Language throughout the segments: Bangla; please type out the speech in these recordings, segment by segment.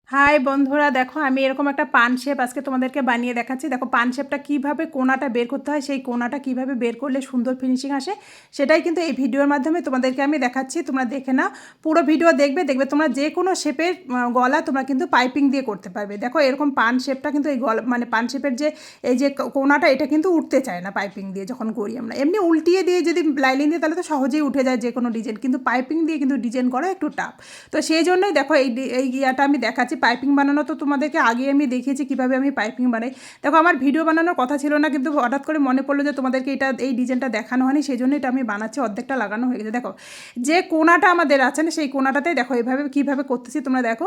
হাই বন্ধুরা, দেখো আমি এরকম একটা পান শেপ আজকে তোমাদেরকে বানিয়ে দেখাচ্ছি। দেখো পান শেপটা কীভাবে কোনাটা বের করতে হয়, সেই কোনাটা কীভাবে বের করলে সুন্দর ফিনিশিং আসে, সেটাই কিন্তু এই ভিডিওর মাধ্যমে তোমাদেরকে আমি দেখাচ্ছি। তোমরা দেখে নাও, পুরো ভিডিও দেখবে তোমরা যে কোনো শেপের গলা তোমরা কিন্তু পাইপিং দিয়ে করতে পারবে। দেখো এরকম পান শেপটা কিন্তু এই গলা মানে পান শেপের যে এই যে কোনাটা, এটা কিন্তু উঠতে চায় না পাইপিং দিয়ে যখন করি আমরা। এমনি উল্টিয়ে দিয়ে যদি লাইলিং দিয়ে তাহলে তো সহজেই উঠে যায় যে কোনো ডিজাইন, কিন্তু পাইপিং দিয়ে কিন্তু ডিজাইন করা একটু টাফ। তো সেই জন্যই দেখো এই ইয়াটা আমি দেখাচ্ছি। পাইপিং বানানো তো তোমাদেরকে আগে আমি দেখিয়েছি কীভাবে আমি পাইপিং বানাই। দেখো আমার ভিডিও বানানোর কথা ছিল না, কিন্তু হঠাৎ করে মনে পড়লো যে তোমাদেরকে এই ডিজাইনটা দেখানো হয়নি, সেই জন্য এটা আমি বানাচ্ছি। অর্ধেকটা লাগানো হয়ে গেছে। দেখো যে কোনাটা আমাদের আছে না, সেই কোনাটাতে দেখো এইভাবে কীভাবে করতেছি তোমরা দেখো।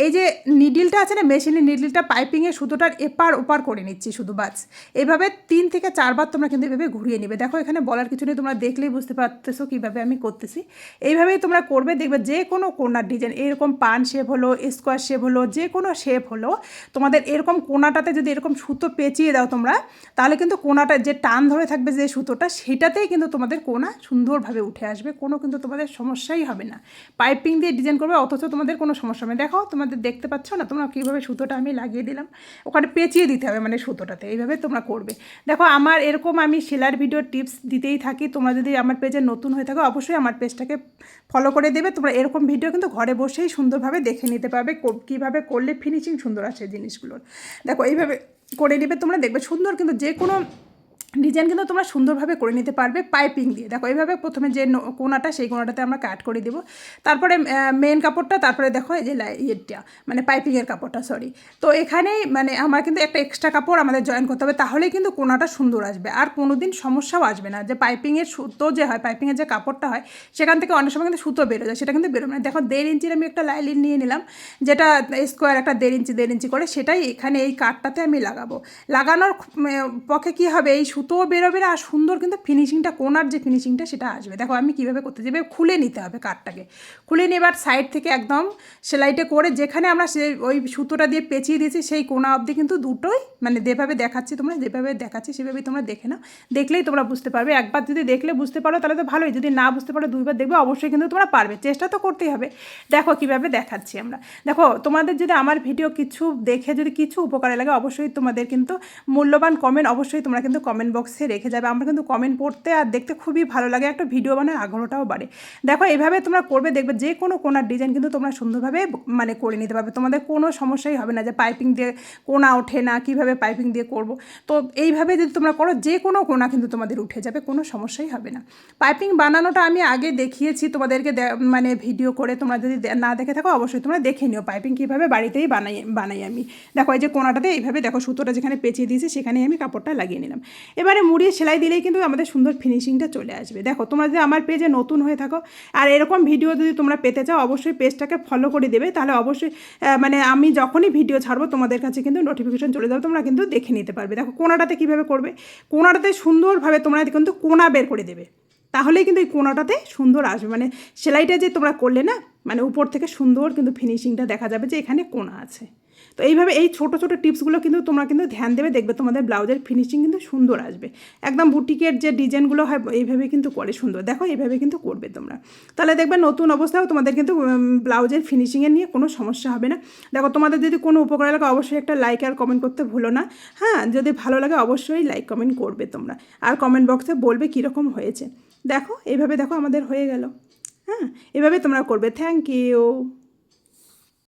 এই যে নিডলটা আছে না, মেশিনের নিডলটা পাইপিংয়ের সুতোটার এপার ওপার করে নিচ্ছি শুধু, বাস। এইভাবে 3 থেকে 4 বার তোমরা কিন্তু এইভাবে ঘুরিয়ে নেবে। দেখো এখানে বলার কিছু নেই, তোমরা দেখলেই বুঝতে পারতেছো কীভাবে আমি করতেছি। এইভাবেই তোমরা করবে, দেখবে যে কোনো কোনার ডিজাইন, এরকম পান শেপ হলো, স্কোয়ার শেপ হলো, যে কোনো শেপ হলো, তোমাদের এরকম কোনাটাতে যদি এরকম সুতো পেঁচিয়ে দাও তোমরা, তাহলে কিন্তু কোনাটা যে টান ধরে থাকবে যে সুতোটা, সেটাতেই কিন্তু তোমাদের কোনা সুন্দরভাবে উঠে আসবে। কোনো কিন্তু তোমাদের সমস্যাই হবে না। পাইপিং দিয়ে ডিজাইন করবে অথচ তোমাদের কোনো সমস্যা হবে। দেখো তোমাদের দেখতে পাচ্ছ না তোমরা কীভাবে সুতোটা আমি লাগিয়ে দিলাম, ওখানে পেঁচিয়ে দিতে হবে মানে সুতোটাতে। এইভাবে তোমরা করবে। দেখো আমার এরকম আমি সেলাইয়ের ভিডিও টিপস দিতেই থাকি। তোমরা যদি আমার পেজে নতুন হয়ে থাকো, অবশ্যই আমার পেজটাকে ফলো করে দেবে। তোমরা এরকম ভিডিও কিন্তু ঘরে বসেই সুন্দরভাবে দেখে নিতে পারবে কীভাবে করলে ফিনিশিং সুন্দর আসে জিনিসগুলোর। দেখো এইভাবে করে নেবে তোমরা, দেখবে সুন্দর কিন্তু যে কোনো ডিজাইন কিন্তু তোমরা সুন্দরভাবে করে নিতে পারবে পাইপিং দিয়ে। দেখো এইভাবে প্রথমে যে কোনাটা, সেই কোনাটাতে আমরা কাট করে দেবো। তারপরে মেন কাপড়টা, তারপরে দেখো এই যে ইয়েটা মানে পাইপিংয়ের কাপড়টা, সরি। তো এখানেই মানে আমার কিন্তু একটা এক্সট্রা কাপড় আমাদের জয়েন করতে হবে, তাহলেই কিন্তু কোনাটা সুন্দর আসবে। আর কোনো দিন সমস্যাও আসবে না। যে পাইপিংয়ের সুতো যে হয়, পাইপিংয়ের যে কাপড়টা হয়, সেখান থেকে অনেক সময় কিন্তু সুতো বেরো যায়, সেটা কিন্তু বেরোবে না। দেখো 1.5 ইঞ্চির আমি একটা লাইলিন নিয়ে নিলাম, যেটা স্কোয়ার একটা 1.5 ইঞ্চি করে, সেটাই এখানে এই কাটটাতে আমি লাগাবো। লাগানোর পক্ষে কী হবে, এই সুতোও বেরোবে না, আর সুন্দর কিন্তু ফিনিশিংটা, কোনার যে ফিনিশিংটা সেটা আসবে। দেখো আমি কীভাবে করতে যাবে, খুলে নিতে হবে কাঠটাকে। খুলে নিয়ে এবার সাইড থেকে একদম সেলাইটা করে, যেখানে আমরা ওই সুতোটা দিয়ে পেঁচিয়ে দিয়েছি সেই কোনা অবধি কিন্তু দুটোই মানে যেভাবে দেখাচ্ছি তোমরা, যেভাবে দেখাচ্ছি সেভাবেই তোমরা দেখে নাও। দেখলেই তোমরা বুঝতে পারবে। একবার যদি দেখলে বুঝতে পারো তাহলে তো ভালোই, যদি না বুঝতে পারো 2বার দেখবে, অবশ্যই কিন্তু তোমরা পারবে। চেষ্টা তো করতেই হবে। দেখো কীভাবে দেখাচ্ছি আমরা। দেখো তোমাদের যদি আমার ভিডিও কিছু দেখে যদি কিছু উপকারে লাগে, অবশ্যই তোমাদের কিন্তু মূল্যবান কমেন্ট অবশ্যই তোমরা কিন্তু কমেন্ট বক্সে রেখে যাবে। আমরা কিন্তু কমেন্ট পড়তে আর দেখতে খুবই ভালো লাগে, একটা ভিডিও বানানোর আগ্রহটাও বাড়ে। দেখো এইভাবে তোমরা করবে, দেখবে যে কোনো কোনার ডিজাইন কিন্তু তোমরা সুন্দরভাবে মানে করে নিতে পারবে। তোমাদের কোনো সমস্যাই হবে না যে পাইপিং দিয়ে কোনা ওঠে না, কীভাবে পাইপিং দিয়ে করব। তো এইভাবে যদি তোমরা করো, যে কোনো কোনা কিন্তু তোমাদের উঠে যাবে, কোনো সমস্যাই হবে না। পাইপিং বানানোটা আমি আগে দেখিয়েছি তোমাদেরকে, মানে ভিডিও করে। তোমরা যদি না দেখে থাকো, অবশ্যই তোমরা দেখে নিও পাইপিং কীভাবে বাড়িতেই বানাই আমি। দেখো এই যে কোনাটাতে এইভাবে দেখো সুতোটা যেখানে পেঁচিয়ে দিয়েছি, সেখানেই আমি কাপড়টা লাগিয়ে নিলাম। এবারে মুড়িয়ে সেলাই দিলেই কিন্তু আমাদের সুন্দর ফিনিশিংটা চলে আসবে। দেখো তোমরা যদি আমার পেজে নতুন হয়ে থাকো আর এরকম ভিডিও যদি তোমরা পেতে চাও, অবশ্যই পেজটাকে ফলো করে দেবে। তাহলে অবশ্যই মানে আমি যখনই ভিডিও ছাড়বো তোমাদের কাছে কিন্তু নোটিফিকেশন চলে যাবে, তোমরা কিন্তু দেখে নিতে পারবে। দেখো কোনাটাতে কীভাবে করবে, কোনাটাতে সুন্দরভাবে তোমরা কিন্তু কোনা বের করে দেবে, তাহলেই কিন্তু এই কোনাটাতে সুন্দর আসবে। মানে সেলাইটা যে তোমরা করলে না, মানে উপর থেকে সুন্দর কিন্তু ফিনিশিংটা দেখা যাবে যে এখানে কোনা আছে। তো এইভাবে এই ছোটো ছোটো টিপসগুলো কিন্তু তোমরা কিন্তু ধ্যান দেবে, দেখবে তোমাদের ব্লাউজের ফিনিশিং কিন্তু সুন্দর আসবে। একদম বুটিকের যে ডিজাইনগুলো হয় এইভাবে কিন্তু করে সুন্দর। দেখো এইভাবে কিন্তু করবে তোমরা, তাহলে দেখবে নতুন অবস্থাও তোমাদের কিন্তু ব্লাউজের ফিনিশিংয়ে নিয়ে কোনো সমস্যা হবে না। দেখো তোমাদের যদি কোনো উপকার লাগে, অবশ্যই একটা লাইক আর কমেন্ট করতে ভুলো না। হ্যাঁ, যদি ভালো লাগে অবশ্যই লাইক কমেন্ট করবে তোমরা, আর কমেন্ট বক্সে বলবে কীরকম হয়েছে। দেখো এইভাবে দেখো আমাদের হয়ে গেল। হ্যাঁ, এভাবে তোমরা করবে। Thank you.